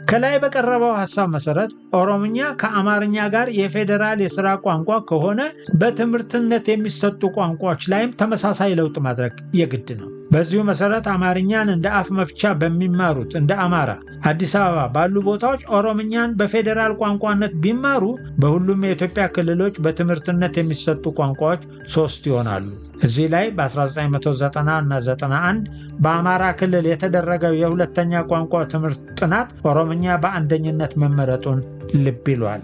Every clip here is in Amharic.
ከላይ በቀረበው ሐሳብ መሰረት ኦሮምኛ ከአማርኛ ጋር የፌዴራል የሥራ ቋንቋ ከሆነ በትምህርትነት የሚሰጡ ቋንቋዎች ላይም ተመሳሳይ ለውጥ ማድረግ የግድ ነው። በዚሁ መሰረት አማርኛን እንደ አፍ መፍቻ በሚማሩት እንደ አማራ፣ አዲስ አበባ ባሉ ቦታዎች ኦሮምኛን በፌዴራል ቋንቋነት ቢማሩ በሁሉም የኢትዮጵያ ክልሎች በትምህርትነት የሚሰጡ ቋንቋዎች 3 ይሆናሉ። እዚህ ላይ በ1990 እና 91 በአማራ ክልል የተደረገው የሁለተኛ ቋንቋ ትምህርት ጥናት ኦሮምኛ በአንደኝነት መመረጡን ልብ ይሏል።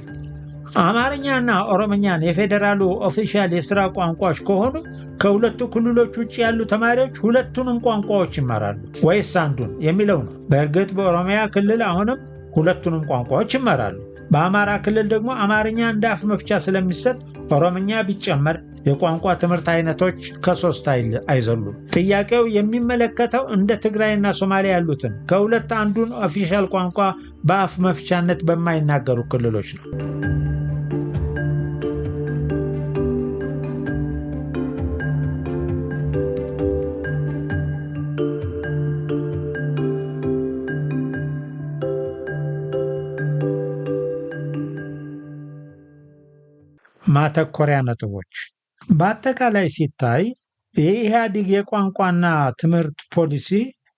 አማርኛና ኦሮምኛን የፌዴራሉ ኦፊሻል የሥራ ቋንቋዎች ከሆኑ ከሁለቱ ክልሎች ውጭ ያሉ ተማሪዎች ሁለቱንም ቋንቋዎች ይማራሉ ወይስ አንዱን የሚለው ነው። በእርግጥ በኦሮሚያ ክልል አሁንም ሁለቱንም ቋንቋዎች ይማራሉ። በአማራ ክልል ደግሞ አማርኛ እንደ አፍ መፍቻ ስለሚሰጥ ኦሮምኛ ቢጨመር የቋንቋ ትምህርት አይነቶች ከ3 አይዘሉም። ጥያቄው የሚመለከተው እንደ ትግራይና ሶማሊያ ያሉትን ከሁለት አንዱን ኦፊሻል ቋንቋ በአፍ መፍቻነት በማይናገሩ ክልሎች ነው። ማተኮሪያ ነጥቦች በአጠቃላይ ሲታይ የኢህአዴግ የቋንቋና ትምህርት ፖሊሲ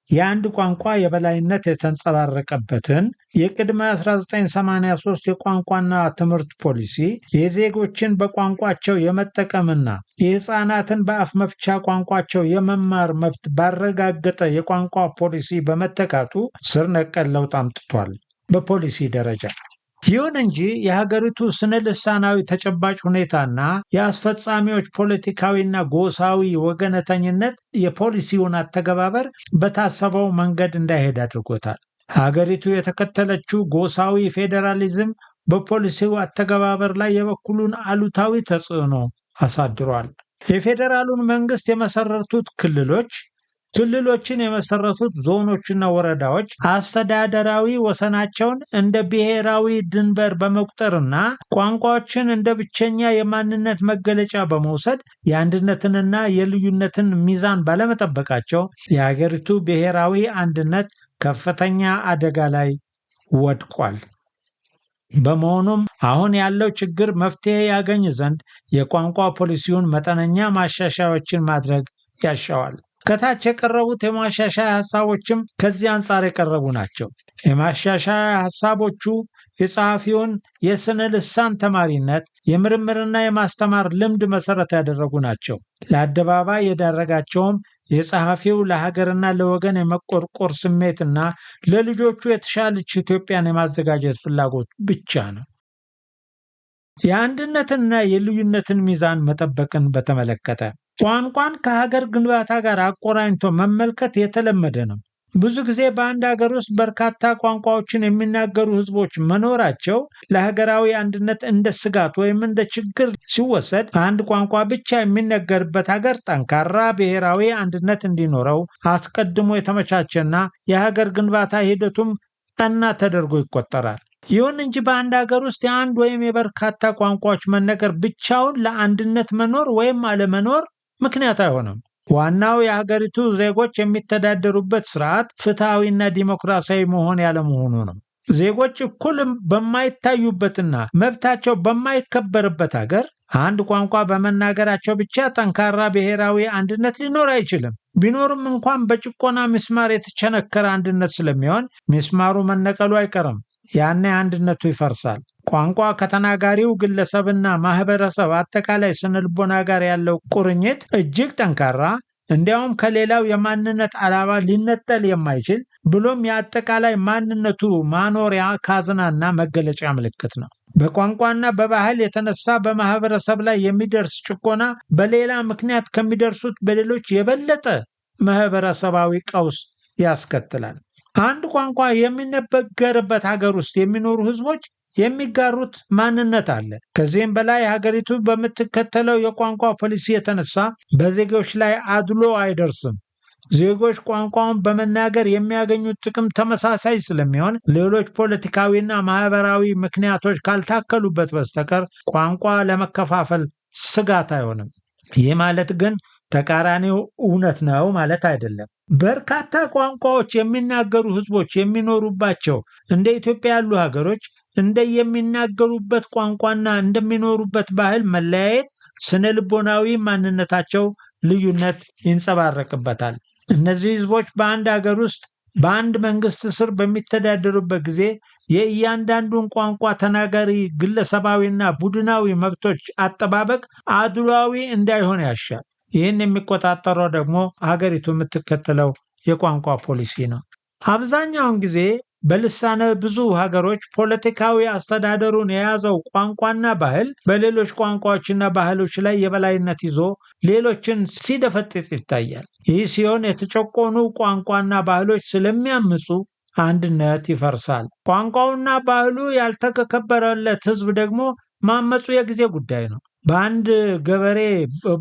የአንድ ቋንቋ የበላይነት የተንጸባረቀበትን የቅድመ 1983 የቋንቋና ትምህርት ፖሊሲ የዜጎችን በቋንቋቸው የመጠቀምና የሕፃናትን በአፍ መፍቻ ቋንቋቸው የመማር መብት ባረጋገጠ የቋንቋ ፖሊሲ በመተካቱ ስር ነቀል ለውጥ አምጥቷል በፖሊሲ ደረጃ። ይሁን እንጂ የሀገሪቱ ስነ ልሳናዊ ተጨባጭ ሁኔታና የአስፈጻሚዎች ፖለቲካዊና ጎሳዊ ወገነተኝነት የፖሊሲውን አተገባበር በታሰበው መንገድ እንዳይሄድ አድርጎታል። ሀገሪቱ የተከተለችው ጎሳዊ ፌዴራሊዝም በፖሊሲው አተገባበር ላይ የበኩሉን አሉታዊ ተጽዕኖ አሳድሯል። የፌዴራሉን መንግስት የመሰረቱት ክልሎችን የመሰረቱት ዞኖችና ወረዳዎች አስተዳደራዊ ወሰናቸውን እንደ ብሔራዊ ድንበር በመቁጠርና ቋንቋዎችን እንደ ብቸኛ የማንነት መገለጫ በመውሰድ የአንድነትንና የልዩነትን ሚዛን ባለመጠበቃቸው የሀገሪቱ ብሔራዊ አንድነት ከፍተኛ አደጋ ላይ ወድቋል። በመሆኑም አሁን ያለው ችግር መፍትሄ ያገኝ ዘንድ የቋንቋ ፖሊሲውን መጠነኛ ማሻሻያዎችን ማድረግ ያሻዋል። ከታች የቀረቡት የማሻሻያ ሐሳቦችም ከዚህ አንጻር የቀረቡ ናቸው። የማሻሻያ ሐሳቦቹ የጸሐፊውን የስነ ልሳን ተማሪነት፣ የምርምርና የማስተማር ልምድ መሰረት ያደረጉ ናቸው። ለአደባባይ የዳረጋቸውም የጸሐፊው ለሀገርና ለወገን የመቆርቆር ስሜትና ለልጆቹ የተሻለች ኢትዮጵያን የማዘጋጀት ፍላጎት ብቻ ነው። የአንድነትና የልዩነትን ሚዛን መጠበቅን በተመለከተ ቋንቋን ከሀገር ግንባታ ጋር አቆራኝቶ መመልከት የተለመደ ነው። ብዙ ጊዜ በአንድ ሀገር ውስጥ በርካታ ቋንቋዎችን የሚናገሩ ሕዝቦች መኖራቸው ለሀገራዊ አንድነት እንደ ስጋት ወይም እንደ ችግር ሲወሰድ፣ አንድ ቋንቋ ብቻ የሚነገርበት ሀገር ጠንካራ ብሔራዊ አንድነት እንዲኖረው አስቀድሞ የተመቻቸና የሀገር ግንባታ ሂደቱም ቀና ተደርጎ ይቆጠራል። ይሁን እንጂ በአንድ ሀገር ውስጥ የአንድ ወይም የበርካታ ቋንቋዎች መነገር ብቻውን ለአንድነት መኖር ወይም አለመኖር ምክንያት አይሆንም። ዋናው የሀገሪቱ ዜጎች የሚተዳደሩበት ስርዓት ፍትሐዊና ዲሞክራሲያዊ መሆን ያለመሆኑ ነው። ዜጎች እኩል በማይታዩበትና መብታቸው በማይከበርበት ሀገር አንድ ቋንቋ በመናገራቸው ብቻ ጠንካራ ብሔራዊ አንድነት ሊኖር አይችልም። ቢኖርም እንኳን በጭቆና ምስማር የተቸነከረ አንድነት ስለሚሆን ምስማሩ መነቀሉ አይቀርም። ያኔ አንድነቱ ይፈርሳል። ቋንቋ ከተናጋሪው ግለሰብና ማህበረሰብ አጠቃላይ ስነልቦና ጋር ያለው ቁርኝት እጅግ ጠንካራ፣ እንዲያውም ከሌላው የማንነት ዓላማ ሊነጠል የማይችል ብሎም የአጠቃላይ ማንነቱ ማኖሪያ ካዝናና መገለጫ ምልክት ነው። በቋንቋና በባህል የተነሳ በማህበረሰብ ላይ የሚደርስ ጭቆና በሌላ ምክንያት ከሚደርሱት በሌሎች የበለጠ ማህበረሰባዊ ቀውስ ያስከትላል። አንድ ቋንቋ የሚነገርበት ሀገር ውስጥ የሚኖሩ ህዝቦች የሚጋሩት ማንነት አለ። ከዚህም በላይ ሀገሪቱ በምትከተለው የቋንቋ ፖሊሲ የተነሳ በዜጎች ላይ አድሎ አይደርስም። ዜጎች ቋንቋውን በመናገር የሚያገኙት ጥቅም ተመሳሳይ ስለሚሆን ሌሎች ፖለቲካዊና ማህበራዊ ምክንያቶች ካልታከሉበት በስተቀር ቋንቋ ለመከፋፈል ስጋት አይሆንም። ይህ ማለት ግን ተቃራኒው እውነት ነው ማለት አይደለም። በርካታ ቋንቋዎች የሚናገሩ ህዝቦች የሚኖሩባቸው እንደ ኢትዮጵያ ያሉ ሀገሮች እንደየሚናገሩበት ቋንቋና እንደሚኖሩበት ባህል መለያየት ስነ ልቦናዊ ማንነታቸው ልዩነት ይንጸባረቅበታል። እነዚህ ህዝቦች በአንድ ሀገር ውስጥ በአንድ መንግስት ስር በሚተዳደሩበት ጊዜ የእያንዳንዱን ቋንቋ ተናጋሪ ግለሰባዊና ቡድናዊ መብቶች አጠባበቅ አድሏዊ እንዳይሆን ያሻል። ይህን የሚቆጣጠረው ደግሞ ሀገሪቱ የምትከተለው የቋንቋ ፖሊሲ ነው። አብዛኛውን ጊዜ በልሳነ ብዙ ሀገሮች ፖለቲካዊ አስተዳደሩን የያዘው ቋንቋና ባህል በሌሎች ቋንቋዎችና ባህሎች ላይ የበላይነት ይዞ ሌሎችን ሲደፈጥጥ ይታያል። ይህ ሲሆን የተጨቆኑ ቋንቋና ባህሎች ስለሚያምፁ አንድነት ይፈርሳል። ቋንቋውና ባህሉ ያልተከበረለት ህዝብ ደግሞ ማመፁ የጊዜ ጉዳይ ነው። በአንድ ገበሬ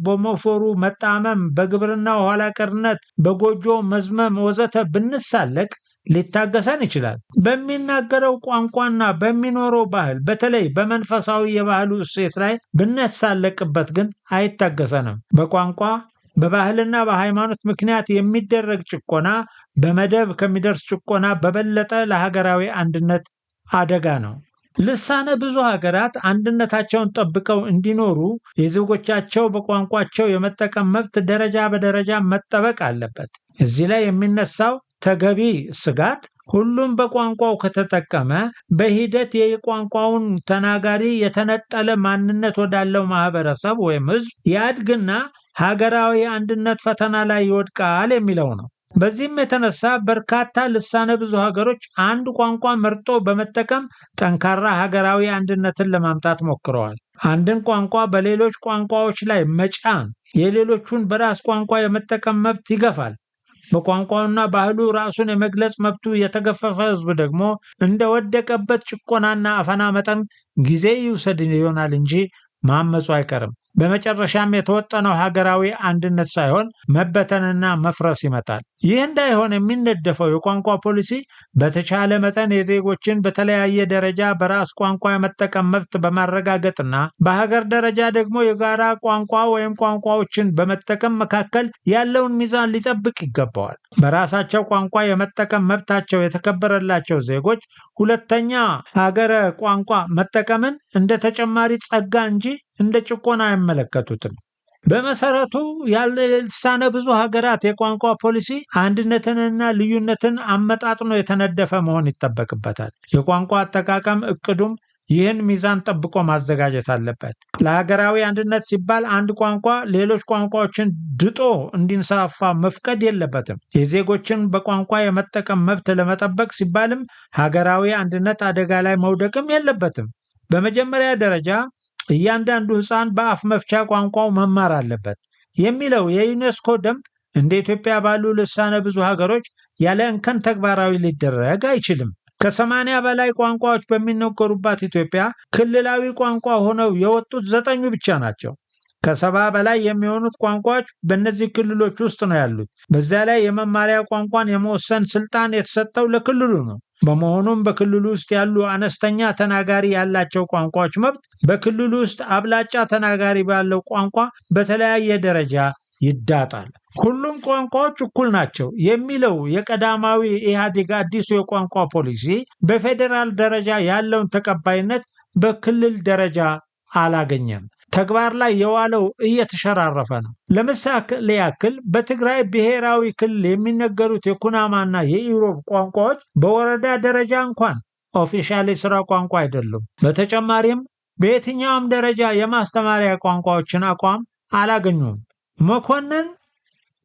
በሞፈሩ መጣመም፣ በግብርና ኋላ ቀርነት፣ በጎጆ መዝመም ወዘተ ብንሳለቅ ሊታገሰን ይችላል። በሚናገረው ቋንቋና በሚኖረው ባህል በተለይ በመንፈሳዊ የባህሉ እሴት ላይ ብንሳለቅበት ግን አይታገሰንም። በቋንቋ በባህልና በሃይማኖት ምክንያት የሚደረግ ጭቆና በመደብ ከሚደርስ ጭቆና በበለጠ ለሀገራዊ አንድነት አደጋ ነው። ልሳነ ብዙ ሀገራት አንድነታቸውን ጠብቀው እንዲኖሩ የዜጎቻቸው በቋንቋቸው የመጠቀም መብት ደረጃ በደረጃ መጠበቅ አለበት። እዚህ ላይ የሚነሳው ተገቢ ስጋት ሁሉም በቋንቋው ከተጠቀመ በሂደት የቋንቋውን ተናጋሪ የተነጠለ ማንነት ወዳለው ማህበረሰብ ወይም ህዝብ ያድግና ሀገራዊ አንድነት ፈተና ላይ ይወድቃል የሚለው ነው። በዚህም የተነሳ በርካታ ልሳነ ብዙ ሀገሮች አንድ ቋንቋ መርጦ በመጠቀም ጠንካራ ሀገራዊ አንድነትን ለማምጣት ሞክረዋል። አንድን ቋንቋ በሌሎች ቋንቋዎች ላይ መጫን የሌሎቹን በራስ ቋንቋ የመጠቀም መብት ይገፋል። በቋንቋውና ባህሉ ራሱን የመግለጽ መብቱ የተገፈፈ ህዝብ ደግሞ እንደወደቀበት ጭቆናና አፈና መጠን ጊዜ ይውሰድ ይሆናል እንጂ ማመፁ አይቀርም። በመጨረሻም የተወጠነው ሀገራዊ አንድነት ሳይሆን መበተንና መፍረስ ይመጣል። ይህ እንዳይሆን የሚነደፈው የቋንቋ ፖሊሲ በተቻለ መጠን የዜጎችን በተለያየ ደረጃ በራስ ቋንቋ የመጠቀም መብት በማረጋገጥና በሀገር ደረጃ ደግሞ የጋራ ቋንቋ ወይም ቋንቋዎችን በመጠቀም መካከል ያለውን ሚዛን ሊጠብቅ ይገባዋል። በራሳቸው ቋንቋ የመጠቀም መብታቸው የተከበረላቸው ዜጎች ሁለተኛ ሀገረ ቋንቋ መጠቀምን እንደ ተጨማሪ ጸጋ እንጂ እንደ ጭቆና አይመለከቱትም። በመሰረቱ ያለ ልሳነ ብዙ ሀገራት የቋንቋ ፖሊሲ አንድነትንና ልዩነትን አመጣጥኖ የተነደፈ መሆን ይጠበቅበታል። የቋንቋ አጠቃቀም እቅዱም ይህን ሚዛን ጠብቆ ማዘጋጀት አለበት። ለሀገራዊ አንድነት ሲባል አንድ ቋንቋ ሌሎች ቋንቋዎችን ድጦ እንዲንሳፋ መፍቀድ የለበትም። የዜጎችን በቋንቋ የመጠቀም መብት ለመጠበቅ ሲባልም ሀገራዊ አንድነት አደጋ ላይ መውደቅም የለበትም። በመጀመሪያ ደረጃ እያንዳንዱ ሕፃን በአፍ መፍቻ ቋንቋው መማር አለበት የሚለው የዩኔስኮ ደንብ እንደ ኢትዮጵያ ባሉ ልሳነ ብዙ ሀገሮች ያለ እንከን ተግባራዊ ሊደረግ አይችልም። ከ80 በላይ ቋንቋዎች በሚነገሩባት ኢትዮጵያ ክልላዊ ቋንቋ ሆነው የወጡት 9 ብቻ ናቸው። ከ70 በላይ የሚሆኑት ቋንቋዎች በእነዚህ ክልሎች ውስጥ ነው ያሉት። በዚያ ላይ የመማሪያ ቋንቋን የመወሰን ስልጣን የተሰጠው ለክልሉ ነው። በመሆኑም በክልሉ ውስጥ ያሉ አነስተኛ ተናጋሪ ያላቸው ቋንቋዎች መብት በክልሉ ውስጥ አብላጫ ተናጋሪ ባለው ቋንቋ በተለያየ ደረጃ ይዳጣል። ሁሉም ቋንቋዎች እኩል ናቸው የሚለው የቀዳማዊ ኢህአዴግ አዲሱ የቋንቋ ፖሊሲ በፌዴራል ደረጃ ያለውን ተቀባይነት በክልል ደረጃ አላገኘም። ተግባር ላይ የዋለው እየተሸራረፈ ነው። ለምሳሌ ያክል በትግራይ ብሔራዊ ክልል የሚነገሩት የኩናማና የኢሮብ ቋንቋዎች በወረዳ ደረጃ እንኳን ኦፊሻሊ ስራ ቋንቋ አይደሉም። በተጨማሪም በየትኛውም ደረጃ የማስተማሪያ ቋንቋዎችን አቋም አላገኙም። መኮንን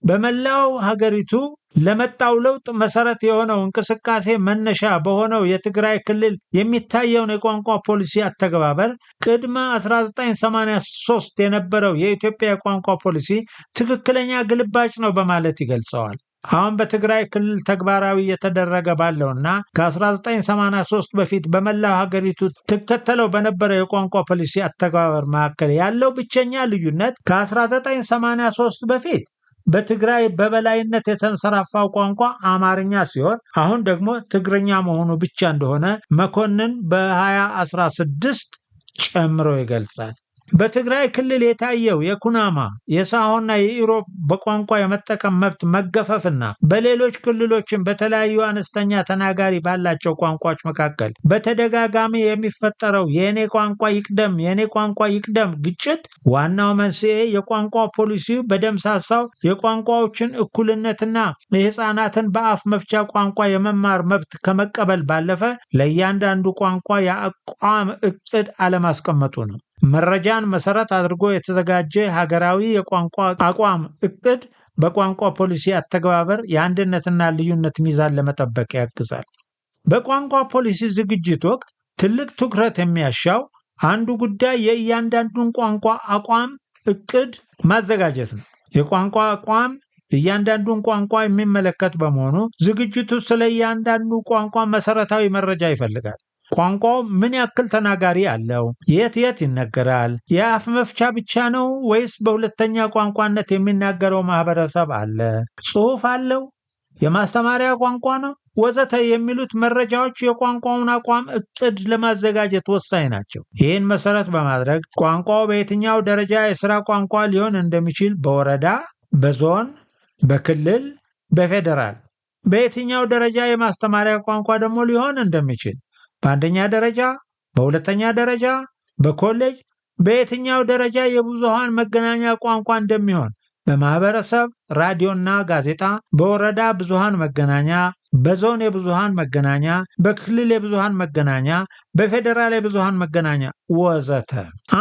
በመላው ሀገሪቱ ለመጣው ለውጥ መሰረት የሆነው እንቅስቃሴ መነሻ በሆነው የትግራይ ክልል የሚታየውን የቋንቋ ፖሊሲ አተገባበር ቅድመ 1983 የነበረው የኢትዮጵያ የቋንቋ ፖሊሲ ትክክለኛ ግልባጭ ነው በማለት ይገልጸዋል። አሁን በትግራይ ክልል ተግባራዊ እየተደረገ ባለውና ከ1983 በፊት በመላው ሀገሪቱ ትከተለው በነበረው የቋንቋ ፖሊሲ አተገባበር መካከል ያለው ብቸኛ ልዩነት ከ1983 በፊት በትግራይ በበላይነት የተንሰራፋው ቋንቋ አማርኛ ሲሆን አሁን ደግሞ ትግርኛ መሆኑ ብቻ እንደሆነ መኮንን በ2016 ጨምሮ ይገልጻል። በትግራይ ክልል የታየው የኩናማ የሳሆና የኢሮብ በቋንቋ የመጠቀም መብት መገፈፍና በሌሎች ክልሎችም በተለያዩ አነስተኛ ተናጋሪ ባላቸው ቋንቋዎች መካከል በተደጋጋሚ የሚፈጠረው የኔ ቋንቋ ይቅደም ግጭት ዋናው መንስኤ የቋንቋ ፖሊሲው በደምሳሳው የቋንቋዎችን እኩልነትና የሕፃናትን በአፍ መፍቻ ቋንቋ የመማር መብት ከመቀበል ባለፈ ለእያንዳንዱ ቋንቋ የአቋም እቅድ አለማስቀመጡ ነው። መረጃን መሰረት አድርጎ የተዘጋጀ ሀገራዊ የቋንቋ አቋም እቅድ በቋንቋ ፖሊሲ አተገባበር የአንድነትና ልዩነት ሚዛን ለመጠበቅ ያግዛል። በቋንቋ ፖሊሲ ዝግጅት ወቅት ትልቅ ትኩረት የሚያሻው አንዱ ጉዳይ የእያንዳንዱን ቋንቋ አቋም እቅድ ማዘጋጀት ነው። የቋንቋ አቋም እያንዳንዱን ቋንቋ የሚመለከት በመሆኑ ዝግጅቱ ስለ እያንዳንዱ ቋንቋ መሰረታዊ መረጃ ይፈልጋል። ቋንቋው ምን ያክል ተናጋሪ አለው? የት ይነገራል? የአፍ መፍቻ ብቻ ነው ወይስ በሁለተኛ ቋንቋነት የሚናገረው ማህበረሰብ አለ? ጽሑፍ አለው? የማስተማሪያ ቋንቋ ነው? ወዘተ የሚሉት መረጃዎች የቋንቋውን አቋም እቅድ ለማዘጋጀት ወሳኝ ናቸው። ይህን መሰረት በማድረግ ቋንቋው በየትኛው ደረጃ የሥራ ቋንቋ ሊሆን እንደሚችል በወረዳ፣ በዞን፣ በክልል፣ በፌዴራል፣ በየትኛው ደረጃ የማስተማሪያ ቋንቋ ደግሞ ሊሆን እንደሚችል በአንደኛ ደረጃ፣ በሁለተኛ ደረጃ፣ በኮሌጅ፣ በየትኛው ደረጃ የብዙሃን መገናኛ ቋንቋ እንደሚሆን በማህበረሰብ ራዲዮና ጋዜጣ፣ በወረዳ ብዙሃን መገናኛ፣ በዞን የብዙሃን መገናኛ፣ በክልል የብዙሃን መገናኛ፣ በፌዴራል የብዙሃን መገናኛ ወዘተ።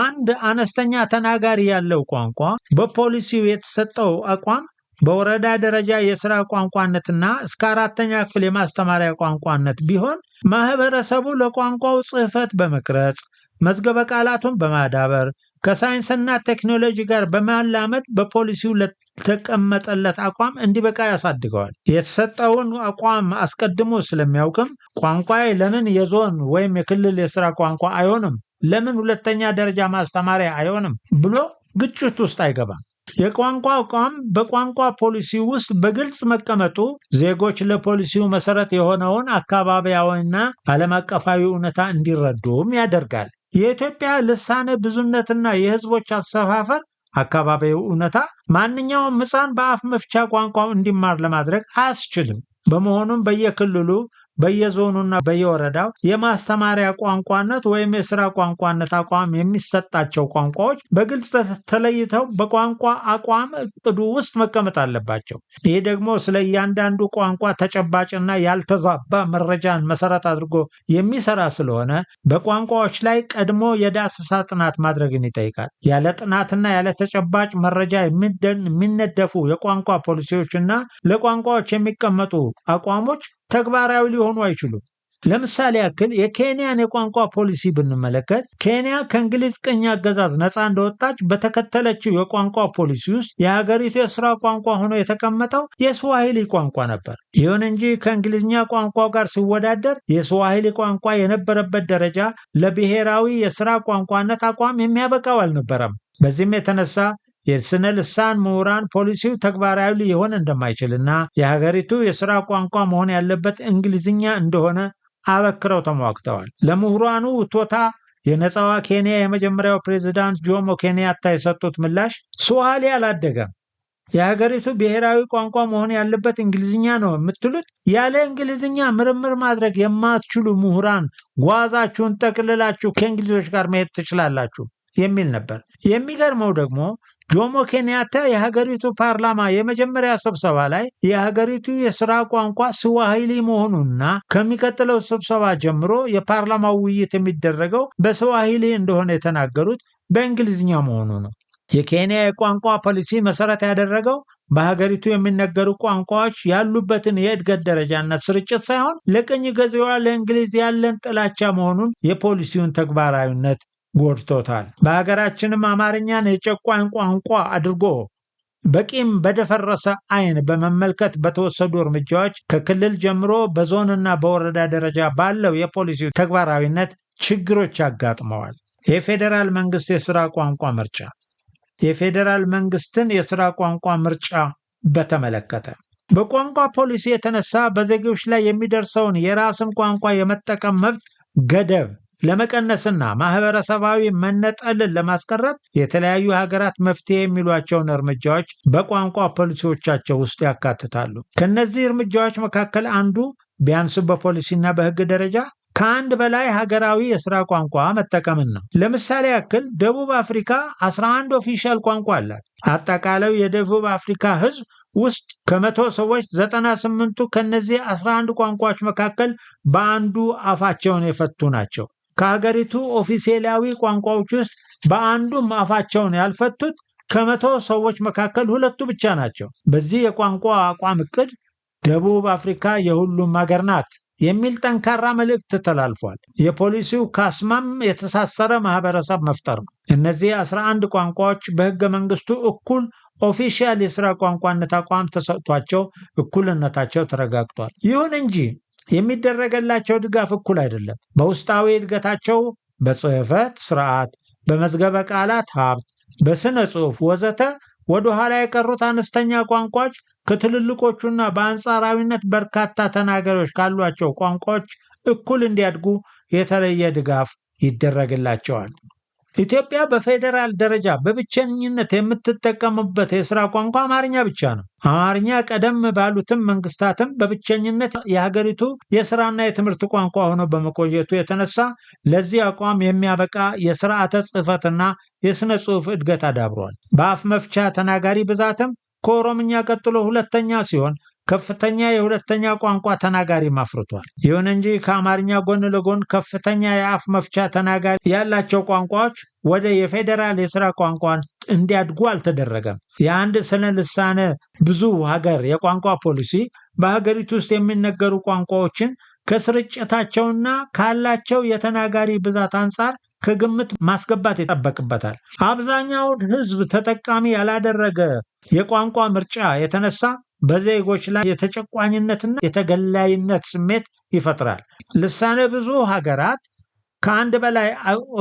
አንድ አነስተኛ ተናጋሪ ያለው ቋንቋ በፖሊሲው የተሰጠው አቋም በወረዳ ደረጃ የሥራ ቋንቋነትና እስከ 4ኛ ክፍል የማስተማሪያ ቋንቋነት ቢሆን ማህበረሰቡ ለቋንቋው ጽሕፈት በመቅረጽ መዝገበ ቃላቱን በማዳበር ከሳይንስና ቴክኖሎጂ ጋር በማላመድ በፖሊሲው ለተቀመጠለት አቋም እንዲበቃ ያሳድገዋል። የተሰጠውን አቋም አስቀድሞ ስለሚያውቅም ቋንቋዬ ለምን የዞን ወይም የክልል የሥራ ቋንቋ አይሆንም፣ ለምን ሁለተኛ ደረጃ ማስተማሪያ አይሆንም ብሎ ግጭት ውስጥ አይገባም። የቋንቋ አቋም በቋንቋ ፖሊሲ ውስጥ በግልጽ መቀመጡ ዜጎች ለፖሊሲው መሰረት የሆነውን አካባቢያዊና ዓለም አቀፋዊ እውነታ እንዲረዱም ያደርጋል። የኢትዮጵያ ልሳነ ብዙነትና የሕዝቦች አሰፋፈር አካባቢያዊ እውነታ ማንኛውም ሕፃን በአፍ መፍቻ ቋንቋው እንዲማር ለማድረግ አያስችልም። በመሆኑም በየክልሉ በየዞኑና በየወረዳው የማስተማሪያ ቋንቋነት ወይም የሥራ ቋንቋነት አቋም የሚሰጣቸው ቋንቋዎች በግልጽ ተለይተው በቋንቋ አቋም እቅዱ ውስጥ መቀመጥ አለባቸው። ይህ ደግሞ ስለ እያንዳንዱ ቋንቋ ተጨባጭና ያልተዛባ መረጃን መሰረት አድርጎ የሚሰራ ስለሆነ በቋንቋዎች ላይ ቀድሞ የዳሰሳ ጥናት ማድረግን ይጠይቃል። ያለ ጥናትና ያለ ተጨባጭ መረጃ የሚነደፉ የቋንቋ ፖሊሲዎችና ለቋንቋዎች የሚቀመጡ አቋሞች ተግባራዊ ሊሆኑ አይችሉም። ለምሳሌ ያክል የኬንያን የቋንቋ ፖሊሲ ብንመለከት ኬንያ ከእንግሊዝ ቅኝ አገዛዝ ነፃ እንደወጣች በተከተለችው የቋንቋ ፖሊሲ ውስጥ የሀገሪቱ የሥራ ቋንቋ ሆኖ የተቀመጠው የስዋሂሊ ቋንቋ ነበር። ይሁን እንጂ ከእንግሊዝኛ ቋንቋ ጋር ሲወዳደር የስዋሂሊ ቋንቋ የነበረበት ደረጃ ለብሔራዊ የሥራ ቋንቋነት አቋም የሚያበቃው አልነበረም። በዚህም የተነሳ የስነ ልሳን ምሁራን ፖሊሲው ተግባራዊ ሊሆን እንደማይችልና የሀገሪቱ የሥራ ቋንቋ መሆን ያለበት እንግሊዝኛ እንደሆነ አበክረው ተሟግተዋል። ለምሁራኑ ውቶታ የነፃዋ ኬንያ የመጀመሪያው ፕሬዝዳንት ጆሞ ኬንያታ የሰጡት ምላሽ ስዋሂሊ አላደገም፣ የሀገሪቱ ብሔራዊ ቋንቋ መሆን ያለበት እንግሊዝኛ ነው የምትሉት? ያለ እንግሊዝኛ ምርምር ማድረግ የማትችሉ ምሁራን ጓዛችሁን ጠቅልላችሁ ከእንግሊዞች ጋር መሄድ ትችላላችሁ የሚል ነበር። የሚገርመው ደግሞ ጆሞ ኬንያታ የሀገሪቱ ፓርላማ የመጀመሪያ ስብሰባ ላይ የሀገሪቱ የሥራ ቋንቋ ስዋሂሊ መሆኑንና ከሚቀጥለው ስብሰባ ጀምሮ የፓርላማው ውይይት የሚደረገው በስዋሂሊ እንደሆነ የተናገሩት በእንግሊዝኛ መሆኑ ነው። የኬንያ የቋንቋ ፖሊሲ መሰረት ያደረገው በሀገሪቱ የሚነገሩ ቋንቋዎች ያሉበትን የእድገት ደረጃና ስርጭት ሳይሆን ለቅኝ ገዢዋ ለእንግሊዝ ያለን ጥላቻ መሆኑን የፖሊሲውን ተግባራዊነት ጎድቶታል። በሀገራችንም አማርኛን የጨቋኝ ቋንቋ አድርጎ በቂም በደፈረሰ ዓይን በመመልከት በተወሰዱ እርምጃዎች ከክልል ጀምሮ በዞንና በወረዳ ደረጃ ባለው የፖሊሲው ተግባራዊነት ችግሮች ያጋጥመዋል። የፌዴራል መንግስት የሥራ ቋንቋ ምርጫ የፌዴራል መንግስትን የሥራ ቋንቋ ምርጫ በተመለከተ በቋንቋ ፖሊሲ የተነሳ በዜጎች ላይ የሚደርሰውን የራስን ቋንቋ የመጠቀም መብት ገደብ ለመቀነስና ማህበረሰባዊ መነጠልን ለማስቀረት የተለያዩ ሀገራት መፍትሄ የሚሏቸውን እርምጃዎች በቋንቋ ፖሊሲዎቻቸው ውስጥ ያካትታሉ። ከነዚህ እርምጃዎች መካከል አንዱ ቢያንስ በፖሊሲና በሕግ ደረጃ ከአንድ በላይ ሀገራዊ የሥራ ቋንቋ መጠቀምን ነው። ለምሳሌ ያክል ደቡብ አፍሪካ 11 ኦፊሻል ቋንቋ አላት። አጠቃላዩ የደቡብ አፍሪካ ሕዝብ ውስጥ ከመቶ ሰዎች 98ቱ ከነዚህ 11 ቋንቋዎች መካከል በአንዱ አፋቸውን የፈቱ ናቸው። ከሀገሪቱ ኦፊሴላዊ ቋንቋዎች ውስጥ በአንዱም አፋቸውን ያልፈቱት ከመቶ ሰዎች መካከል ሁለቱ ብቻ ናቸው። በዚህ የቋንቋ አቋም ዕቅድ ደቡብ አፍሪካ የሁሉም ሀገር ናት የሚል ጠንካራ መልእክት ተላልፏል። የፖሊሲው ካስማም የተሳሰረ ማህበረሰብ መፍጠር ነው። እነዚህ 11 ቋንቋዎች በሕገ መንግስቱ እኩል ኦፊሻል የሥራ ቋንቋነት አቋም ተሰጥቷቸው እኩልነታቸው ተረጋግጧል። ይሁን እንጂ የሚደረገላቸው ድጋፍ እኩል አይደለም። በውስጣዊ እድገታቸው፣ በጽሕፈት ስርዓት፣ በመዝገበ ቃላት ሀብት፣ በስነ ጽሑፍ ወዘተ ወደ ኋላ የቀሩት አነስተኛ ቋንቋዎች ከትልልቆቹና በአንጻራዊነት በርካታ ተናጋሪዎች ካሏቸው ቋንቋዎች እኩል እንዲያድጉ የተለየ ድጋፍ ይደረግላቸዋል። ኢትዮጵያ በፌዴራል ደረጃ በብቸኝነት የምትጠቀምበት የሥራ ቋንቋ አማርኛ ብቻ ነው። አማርኛ ቀደም ባሉትም መንግስታትም በብቸኝነት የሀገሪቱ የሥራና የትምህርት ቋንቋ ሆኖ በመቆየቱ የተነሳ ለዚህ አቋም የሚያበቃ የሥርዓተ ጽሕፈትና የሥነ ጽሑፍ እድገት አዳብሯል። በአፍ መፍቻ ተናጋሪ ብዛትም ከኦሮምኛ ቀጥሎ ሁለተኛ ሲሆን ከፍተኛ የሁለተኛ ቋንቋ ተናጋሪም አፍርቷል። ይሁን እንጂ ከአማርኛ ጎን ለጎን ከፍተኛ የአፍ መፍቻ ተናጋሪ ያላቸው ቋንቋዎች ወደ የፌዴራል የሥራ ቋንቋ እንዲያድጉ አልተደረገም። የአንድ ስነ ልሳነ ብዙ ሀገር የቋንቋ ፖሊሲ በሀገሪቱ ውስጥ የሚነገሩ ቋንቋዎችን ከስርጭታቸውና ካላቸው የተናጋሪ ብዛት አንጻር ከግምት ማስገባት ይጠበቅበታል። አብዛኛውን ሕዝብ ተጠቃሚ ያላደረገ የቋንቋ ምርጫ የተነሳ በዜጎች ላይ የተጨቋኝነትና የተገላይነት ስሜት ይፈጥራል። ልሳነ ብዙ ሀገራት ከአንድ በላይ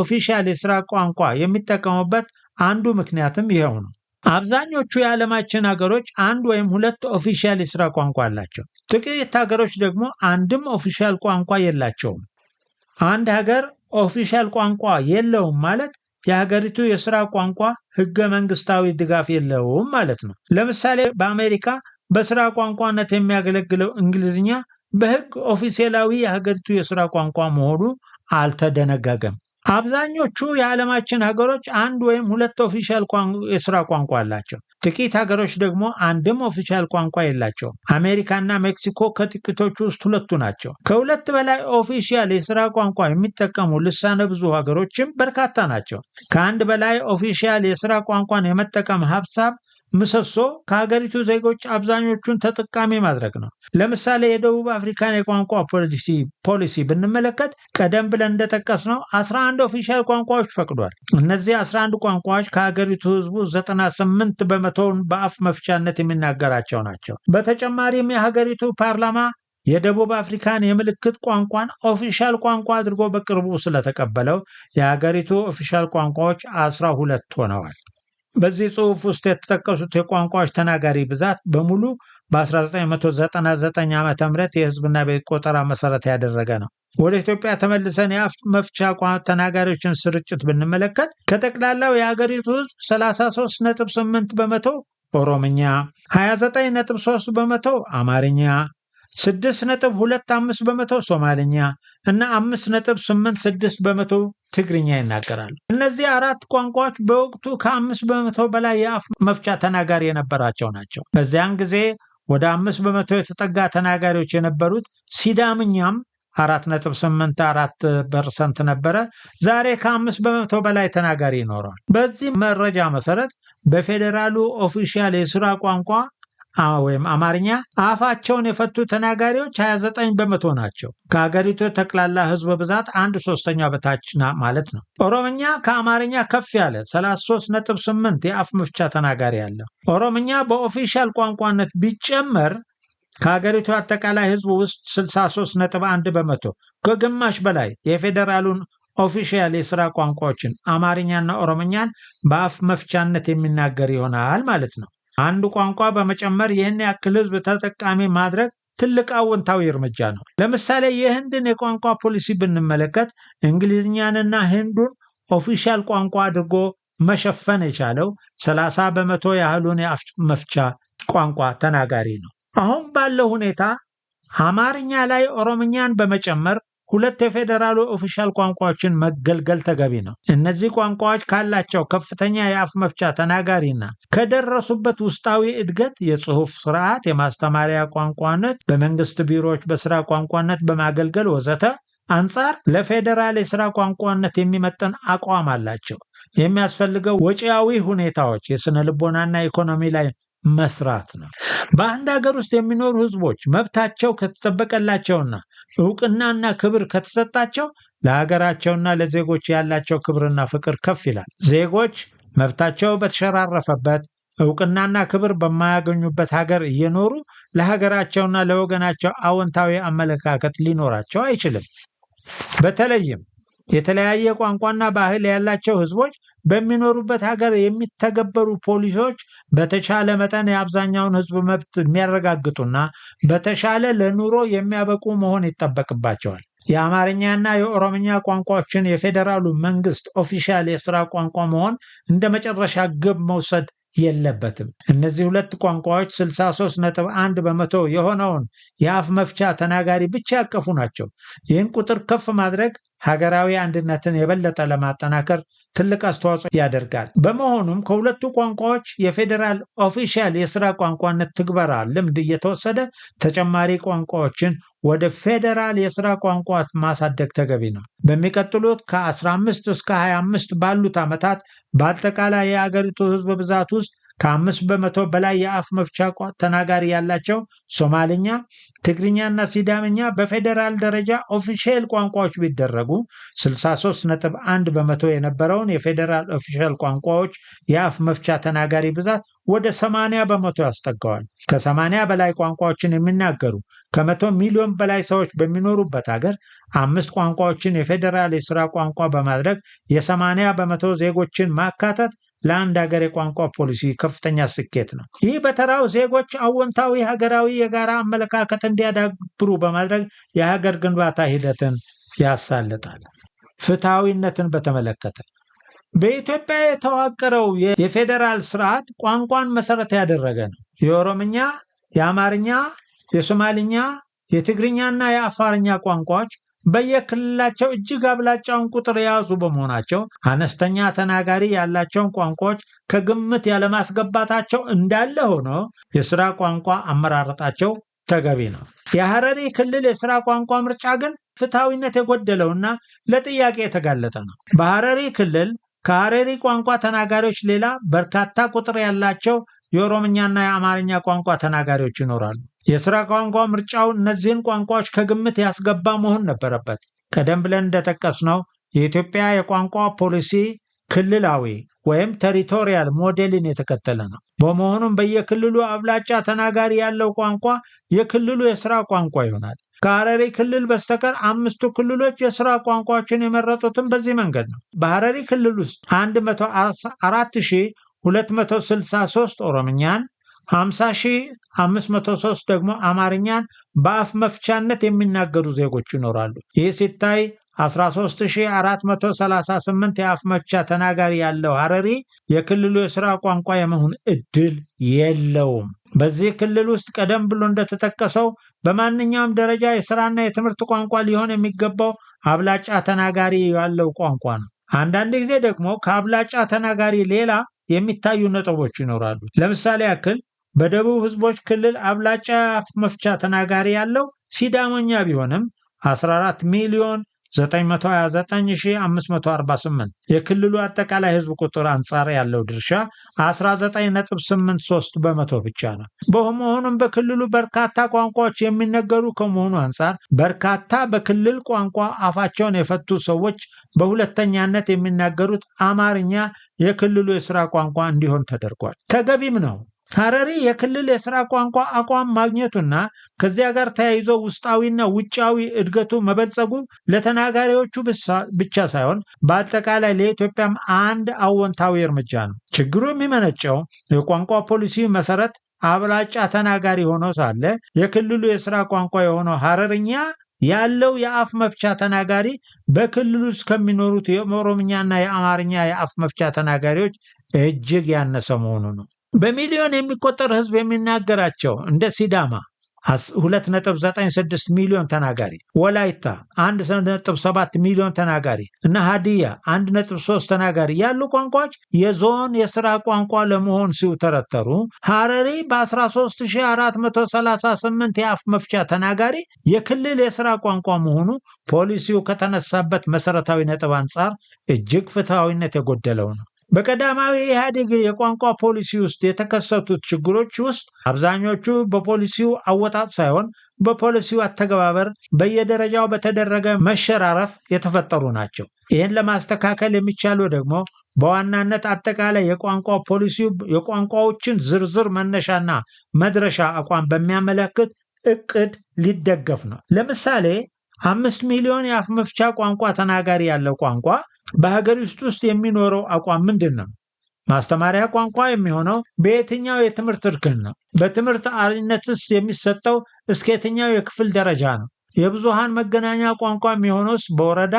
ኦፊሻል የሥራ ቋንቋ የሚጠቀሙበት አንዱ ምክንያትም ይኸው ነው። አብዛኞቹ የዓለማችን ሀገሮች አንድ ወይም ሁለት ኦፊሻል የሥራ ቋንቋ አላቸው። ጥቂት ሀገሮች ደግሞ አንድም ኦፊሻል ቋንቋ የላቸውም። አንድ ሀገር ኦፊሻል ቋንቋ የለውም ማለት የሀገሪቱ የሥራ ቋንቋ ሕገ መንግስታዊ ድጋፍ የለውም ማለት ነው። ለምሳሌ በአሜሪካ በሥራ ቋንቋነት የሚያገለግለው እንግሊዝኛ በሕግ ኦፊሴላዊ የሀገሪቱ የሥራ ቋንቋ መሆኑ አልተደነገገም። አብዛኞቹ የዓለማችን ሀገሮች አንድ ወይም ሁለት ኦፊሻል የሥራ ቋንቋ አላቸው። ጥቂት ሀገሮች ደግሞ አንድም ኦፊሻል ቋንቋ የላቸውም። አሜሪካና ሜክሲኮ ከጥቂቶቹ ውስጥ ሁለቱ ናቸው። ከሁለት በላይ ኦፊሻል የሥራ ቋንቋ የሚጠቀሙ ልሳነ ብዙ ሀገሮችም በርካታ ናቸው። ከአንድ በላይ ኦፊሻል የሥራ ቋንቋን የመጠቀም ሀሳብ ምሰሶ ከሀገሪቱ ዜጎች አብዛኞቹን ተጠቃሚ ማድረግ ነው። ለምሳሌ የደቡብ አፍሪካን የቋንቋ ፖሊሲ ብንመለከት ቀደም ብለን እንደጠቀስነው 11 ኦፊሻል ቋንቋዎች ፈቅዷል። እነዚህ 11 ቋንቋዎች ከሀገሪቱ ሕዝቡ 98 በመቶውን በአፍ መፍቻነት የሚናገራቸው ናቸው። በተጨማሪም የሀገሪቱ ፓርላማ የደቡብ አፍሪካን የምልክት ቋንቋን ኦፊሻል ቋንቋ አድርጎ በቅርቡ ስለተቀበለው የሀገሪቱ ኦፊሻል ቋንቋዎች 12 ሆነዋል። በዚህ ጽሑፍ ውስጥ የተጠቀሱት የቋንቋዎች ተናጋሪ ብዛት በሙሉ በ1999 ዓ.ም የሕዝብና ቤት ቆጠራ መሠረት ያደረገ ነው። ወደ ኢትዮጵያ ተመልሰን የአፍ መፍቻ ተናጋሪዎችን ስርጭት ብንመለከት ከጠቅላላው የሀገሪቱ ሕዝብ 33.8 በመቶ ኦሮምኛ፣ 29.3 በመቶ አማርኛ፣ 6.25 በመቶ ሶማልኛ እና 5.86 በመቶ ትግርኛ ይናገራሉ። እነዚህ አራት ቋንቋዎች በወቅቱ ከ5 በመቶ በላይ የአፍ መፍቻ ተናጋሪ የነበራቸው ናቸው። በዚያን ጊዜ ወደ 5 በመቶ የተጠጋ ተናጋሪዎች የነበሩት ሲዳምኛም 4.84% ነበረ። ዛሬ ከ5 በመቶ በላይ ተናጋሪ ይኖረዋል። በዚህ መረጃ መሰረት በፌዴራሉ ኦፊሻል የሥራ ቋንቋ ወይም አማርኛ አፋቸውን የፈቱ ተናጋሪዎች 29 በመቶ ናቸው። ከሀገሪቱ ጠቅላላ ሕዝብ ብዛት 1/3 በታች ማለት ነው። ኦሮምኛ ከአማርኛ ከፍ ያለ 33.8 የአፍ መፍቻ ተናጋሪ አለ። ኦሮምኛ በኦፊሻል ቋንቋነት ቢጨመር ከሀገሪቱ አጠቃላይ ሕዝብ ውስጥ 63.1 በመቶ ከግማሽ በላይ የፌዴራሉን ኦፊሻል የሥራ ቋንቋዎችን አማርኛና ኦሮምኛን በአፍ መፍቻነት የሚናገር ይሆናል ማለት ነው። አንዱ ቋንቋ በመጨመር ይህን ያክል ሕዝብ ተጠቃሚ ማድረግ ትልቅ አዎንታዊ እርምጃ ነው። ለምሳሌ የህንድን የቋንቋ ፖሊሲ ብንመለከት እንግሊዝኛንና ህንዱን ኦፊሻል ቋንቋ አድርጎ መሸፈን የቻለው 30 በመቶ ያህሉን የአፍ መፍቻ ቋንቋ ተናጋሪ ነው። አሁን ባለው ሁኔታ አማርኛ ላይ ኦሮምኛን በመጨመር 2 የፌዴራሉ ኦፊሻል ቋንቋዎችን መገልገል ተገቢ ነው። እነዚህ ቋንቋዎች ካላቸው ከፍተኛ የአፍ መፍቻ ተናጋሪና ከደረሱበት ውስጣዊ እድገት፣ የጽሑፍ ስርዓት፣ የማስተማሪያ ቋንቋነት፣ በመንግስት ቢሮዎች በስራ ቋንቋነት በማገልገል ወዘተ አንጻር ለፌዴራል የስራ ቋንቋነት የሚመጥን አቋም አላቸው። የሚያስፈልገው ወጪያዊ ሁኔታዎች የስነ ልቦናና ኢኮኖሚ ላይ መስራት ነው። በአንድ ሀገር ውስጥ የሚኖሩ ህዝቦች መብታቸው ከተጠበቀላቸውና እውቅናና ክብር ከተሰጣቸው ለሀገራቸውና ለዜጎች ያላቸው ክብርና ፍቅር ከፍ ይላል። ዜጎች መብታቸው በተሸራረፈበት እውቅናና ክብር በማያገኙበት ሀገር እየኖሩ ለሀገራቸውና ለወገናቸው አዎንታዊ አመለካከት ሊኖራቸው አይችልም። በተለይም የተለያየ ቋንቋና ባህል ያላቸው ህዝቦች በሚኖሩበት ሀገር የሚተገበሩ ፖሊሲዎች በተቻለ መጠን የአብዛኛውን ህዝብ መብት የሚያረጋግጡና በተሻለ ለኑሮ የሚያበቁ መሆን ይጠበቅባቸዋል። የአማርኛና የኦሮምኛ ቋንቋዎችን የፌዴራሉ መንግስት ኦፊሻል የስራ ቋንቋ መሆን እንደ መጨረሻ ግብ መውሰድ የለበትም። እነዚህ 2 ቋንቋዎች 63.1 በመቶ የሆነውን የአፍ መፍቻ ተናጋሪ ብቻ ያቀፉ ናቸው። ይህን ቁጥር ከፍ ማድረግ ሀገራዊ አንድነትን የበለጠ ለማጠናከር ትልቅ አስተዋጽኦ ያደርጋል። በመሆኑም ከሁለቱ ቋንቋዎች የፌዴራል ኦፊሻል የስራ ቋንቋነት ትግበራ ልምድ እየተወሰደ ተጨማሪ ቋንቋዎችን ወደ ፌዴራል የስራ ቋንቋ ማሳደግ ተገቢ ነው። በሚቀጥሉት ከ15 እስከ 25 ባሉት ዓመታት በአጠቃላይ የአገሪቱ ህዝብ ብዛት ውስጥ ከ5 በመቶ በላይ የአፍ መፍቻ ተናጋሪ ያላቸው ሶማልኛ፣ ትግርኛና ሲዳምኛ በፌዴራል ደረጃ ኦፊሻል ቋንቋዎች ቢደረጉ 63.1 በመቶ የነበረውን የፌዴራል ኦፊሻል ቋንቋዎች የአፍ መፍቻ ተናጋሪ ብዛት ወደ 80 በመቶ ያስጠጋዋል። ከ80 በላይ ቋንቋዎችን የሚናገሩ ከ100 ሚሊዮን በላይ ሰዎች በሚኖሩበት ሀገር 5 ቋንቋዎችን የፌዴራል የስራ ቋንቋ በማድረግ የ80 በመቶ ዜጎችን ማካተት ለአንድ ሀገር የቋንቋ ፖሊሲ ከፍተኛ ስኬት ነው። ይህ በተራው ዜጎች አዎንታዊ ሀገራዊ የጋራ አመለካከት እንዲያዳብሩ በማድረግ የሀገር ግንባታ ሂደትን ያሳልጣል። ፍትሐዊነትን በተመለከተ በኢትዮጵያ የተዋቀረው የፌዴራል ስርዓት ቋንቋን መሰረት ያደረገ ነው። የኦሮምኛ፣ የአማርኛ፣ የሶማሊኛ፣ የትግርኛና የአፋርኛ ቋንቋዎች በየክልላቸው እጅግ አብላጫውን ቁጥር የያዙ በመሆናቸው አነስተኛ ተናጋሪ ያላቸውን ቋንቋዎች ከግምት ያለማስገባታቸው እንዳለ ሆኖ የስራ ቋንቋ አመራረጣቸው ተገቢ ነው። የሐረሪ ክልል የስራ ቋንቋ ምርጫ ግን ፍትሐዊነት የጎደለውና ለጥያቄ የተጋለጠ ነው። በሐረሪ ክልል ከሐረሪ ቋንቋ ተናጋሪዎች ሌላ በርካታ ቁጥር ያላቸው የኦሮምኛና የአማርኛ ቋንቋ ተናጋሪዎች ይኖራሉ። የስራ ቋንቋ ምርጫው እነዚህን ቋንቋዎች ከግምት ያስገባ መሆን ነበረበት። ቀደም ብለን እንደጠቀስነው የኢትዮጵያ የቋንቋ ፖሊሲ ክልላዊ ወይም ቴሪቶሪያል ሞዴልን የተከተለ ነው። በመሆኑም በየክልሉ አብላጫ ተናጋሪ ያለው ቋንቋ የክልሉ የስራ ቋንቋ ይሆናል። ከሐረሪ ክልል በስተቀር 5ቱ ክልሎች የስራ ቋንቋዎችን የመረጡትን በዚህ መንገድ ነው። በሐረሪ ክልል ውስጥ 104,263 ኦሮምኛን፣ 50,503 ደግሞ አማርኛን በአፍ መፍቻነት የሚናገሩ ዜጎች ይኖራሉ። ይህ ሲታይ 13,438 የአፍ መፍቻ ተናጋሪ ያለው ሐረሪ የክልሉ የሥራ ቋንቋ የመሆን ዕድል የለውም። በዚህ ክልል ውስጥ ቀደም ብሎ እንደተጠቀሰው በማንኛውም ደረጃ የሥራና የትምህርት ቋንቋ ሊሆን የሚገባው አብላጫ ተናጋሪ ያለው ቋንቋ ነው። አንዳንድ ጊዜ ደግሞ ከአብላጫ ተናጋሪ ሌላ የሚታዩ ነጥቦች ይኖራሉ። ለምሳሌ ያክል በደቡብ ሕዝቦች ክልል አብላጫ የአፍ መፍቻ ተናጋሪ ያለው ሲዳሞኛ ቢሆንም 14,929,548 የክልሉ አጠቃላይ ሕዝብ ቁጥር አንጻር ያለው ድርሻ 19.83 በመቶ ብቻ ነው። በመሆኑም በክልሉ በርካታ ቋንቋዎች የሚነገሩ ከመሆኑ አንጻር በርካታ በክልል ቋንቋ አፋቸውን የፈቱ ሰዎች በሁለተኛነት የሚናገሩት አማርኛ የክልሉ የሥራ ቋንቋ እንዲሆን ተደርጓል። ተገቢም ነው። ሐረሪ የክልል የሥራ ቋንቋ አቋም ማግኘቱና ከዚያ ጋር ተያይዞ ውስጣዊና ውጫዊ እድገቱ መበልጸጉ ለተናጋሪዎቹ ብቻ ሳይሆን በአጠቃላይ ለኢትዮጵያም አንድ አዎንታዊ እርምጃ ነው። ችግሩ የሚመነጨው የቋንቋ ፖሊሲ መሰረት አብላጫ ተናጋሪ ሆኖ ሳለ የክልሉ የሥራ ቋንቋ የሆነው ሐረርኛ ያለው የአፍ መፍቻ ተናጋሪ በክልሉ ውስጥ ከሚኖሩት የኦሮምኛና የአማርኛ የአፍ መፍቻ ተናጋሪዎች እጅግ ያነሰ መሆኑ ነው። በሚሊዮን የሚቆጠር ሕዝብ የሚናገራቸው እንደ ሲዳማ 2.96 ሚሊዮን ተናጋሪ፣ ወላይታ 1.7 ሚሊዮን ተናጋሪ እና ሀዲያ 1.3 ተናጋሪ ያሉ ቋንቋዎች የዞን የሥራ ቋንቋ ለመሆን ሲውተረተሩ ሐረሪ በ13438 የአፍ መፍቻ ተናጋሪ የክልል የሥራ ቋንቋ መሆኑ ፖሊሲው ከተነሳበት መሠረታዊ ነጥብ አንጻር እጅግ ፍትሐዊነት የጎደለው ነው። በቀዳማዊ ኢህአዴግ የቋንቋ ፖሊሲ ውስጥ የተከሰቱት ችግሮች ውስጥ አብዛኞቹ በፖሊሲው አወጣጥ ሳይሆን በፖሊሲው አተገባበር በየደረጃው በተደረገ መሸራረፍ የተፈጠሩ ናቸው። ይህን ለማስተካከል የሚቻለው ደግሞ በዋናነት አጠቃላይ የቋንቋ ፖሊሲው የቋንቋዎችን ዝርዝር መነሻና መድረሻ አቋም በሚያመለክት እቅድ ሊደገፍ ነው። ለምሳሌ 5 ሚሊዮን የአፍ መፍቻ ቋንቋ ተናጋሪ ያለው ቋንቋ በሀገሪቱ ውስጥ የሚኖረው አቋም ምንድን ነው? ማስተማሪያ ቋንቋ የሚሆነው በየትኛው የትምህርት እርከን ነው? በትምህርት አይነትስ የሚሰጠው እስከ የትኛው የክፍል ደረጃ ነው? የብዙሃን መገናኛ ቋንቋ የሚሆነውስ በወረዳ፣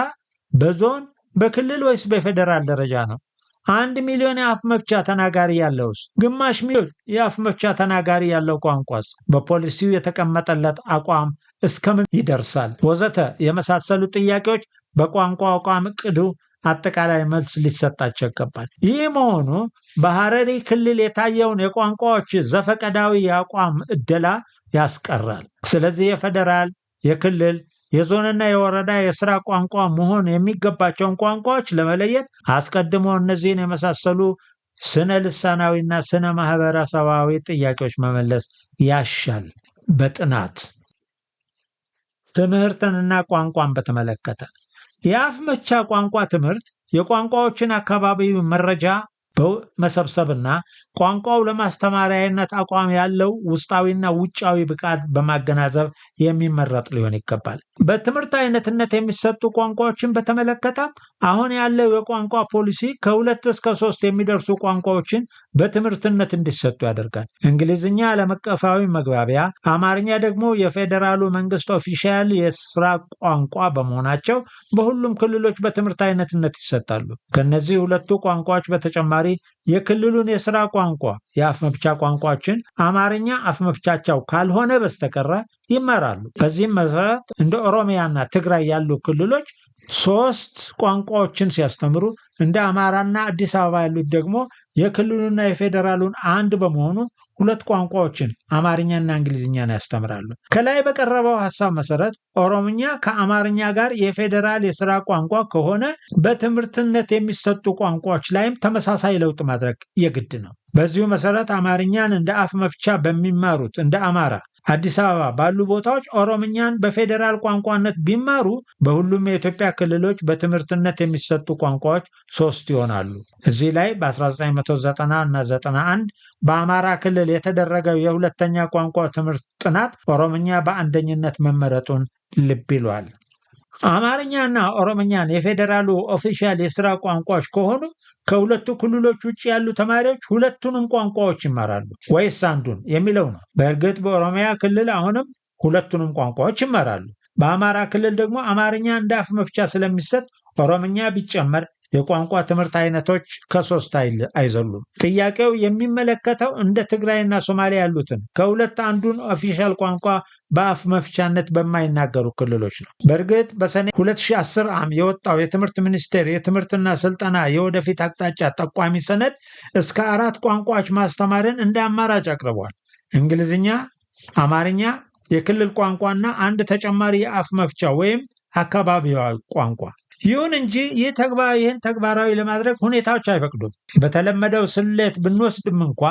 በዞን፣ በክልል ወይስ በፌዴራል ደረጃ ነው? 1 ሚሊዮን የአፍ መፍቻ ተናጋሪ ያለውስ? ግማሽ ሚሊዮን የአፍ መፍቻ ተናጋሪ ያለው ቋንቋስ በፖሊሲው የተቀመጠለት አቋም እስከምን ይደርሳል? ወዘተ የመሳሰሉ ጥያቄዎች በቋንቋ አቋም እቅዱ አጠቃላይ መልስ ሊሰጣቸው ይገባል። ይህ መሆኑ በሐረሪ ክልል የታየውን የቋንቋዎች ዘፈቀዳዊ የአቋም ዕደላ ያስቀራል። ስለዚህ የፌዴራል፣ የክልል፣ የዞንና የወረዳ የሥራ ቋንቋ መሆን የሚገባቸውን ቋንቋዎች ለመለየት አስቀድሞ እነዚህን የመሳሰሉ ስነ ልሳናዊና ስነ ማህበረሰባዊ ጥያቄዎች መመለስ ያሻል። በጥናት ትምህርትንና ቋንቋን በተመለከተ የአፍ መፍቻ ቋንቋ ትምህርት የቋንቋዎችን አካባቢዊ መረጃ በመሰብሰብና ቋንቋው ለማስተማሪያነት አቋም ያለው ውስጣዊና ውጫዊ ብቃት በማገናዘብ የሚመረጥ ሊሆን ይገባል። በትምህርት አይነትነት የሚሰጡ ቋንቋዎችን በተመለከተ አሁን ያለው የቋንቋ ፖሊሲ ከ2 እስከ 3 የሚደርሱ ቋንቋዎችን በትምህርትነት እንዲሰጡ ያደርጋል። እንግሊዝኛ ዓለም አቀፋዊ መግባቢያ፣ አማርኛ ደግሞ የፌዴራሉ መንግስት ኦፊሻል የሥራ ቋንቋ በመሆናቸው በሁሉም ክልሎች በትምህርት አይነትነት ይሰጣሉ። ከነዚህ ሁለቱ ቋንቋዎች በተጨማሪ የክልሉን የሥራ ቋንቋ የአፍ መፍቻ ቋንቋዎችን አማርኛ አፍ መፍቻቸው ካልሆነ በስተቀር ይማራሉ። በዚህም መሰረት እንደ ኦሮሚያና ትግራይ ያሉ ክልሎች 3 ቋንቋዎችን ሲያስተምሩ እንደ አማራና አዲስ አበባ ያሉት ደግሞ የክልሉና የፌዴራሉን አንድ በመሆኑ 2 ቋንቋዎችን አማርኛና እንግሊዝኛን ያስተምራሉ። ከላይ በቀረበው ሐሳብ መሰረት ኦሮምኛ ከአማርኛ ጋር የፌዴራል የሥራ ቋንቋ ከሆነ በትምህርትነት የሚሰጡ ቋንቋዎች ላይም ተመሳሳይ ለውጥ ማድረግ የግድ ነው። በዚሁ መሰረት አማርኛን እንደ አፍ መፍቻ በሚማሩት እንደ አማራ፣ አዲስ አበባ ባሉ ቦታዎች ኦሮምኛን በፌዴራል ቋንቋነት ቢማሩ በሁሉም የኢትዮጵያ ክልሎች በትምህርትነት የሚሰጡ ቋንቋዎች 3 ይሆናሉ። እዚህ ላይ በ1990 እና 91 በአማራ ክልል የተደረገው የሁለተኛ ቋንቋ ትምህርት ጥናት ኦሮምኛ በአንደኝነት መመረጡን ልብ ይሏል። አማርኛና ኦሮምኛን የፌዴራሉ ኦፊሻል የሥራ ቋንቋዎች ከሆኑ ከሁለቱ ክልሎች ውጭ ያሉ ተማሪዎች ሁለቱንም ቋንቋዎች ይማራሉ ወይስ አንዱን የሚለው ነው። በእርግጥ በኦሮሚያ ክልል አሁንም ሁለቱንም ቋንቋዎች ይማራሉ። በአማራ ክልል ደግሞ አማርኛ እንደ አፍ መፍቻ ስለሚሰጥ ኦሮምኛ ቢጨመር የቋንቋ ትምህርት አይነቶች ከ3 አይዘሉም። ጥያቄው የሚመለከተው እንደ ትግራይና ሶማሊያ ያሉትን ከሁለት አንዱን ኦፊሻል ቋንቋ በአፍ መፍቻነት በማይናገሩ ክልሎች ነው። በእርግጥ በሰኔ 2010 ዓ.ም የወጣው የትምህርት ሚኒስቴር የትምህርትና ስልጠና የወደፊት አቅጣጫ ጠቋሚ ሰነድ እስከ 4 ቋንቋዎች ማስተማርን እንደ አማራጭ አቅርቧል። እንግሊዝኛ፣ አማርኛ፣ የክልል ቋንቋና አንድ ተጨማሪ የአፍ መፍቻ ወይም አካባቢያዊ ቋንቋ። ይሁን እንጂ ይህን ተግባራዊ ለማድረግ ሁኔታዎች አይፈቅዱም። በተለመደው ስሌት ብንወስድም እንኳ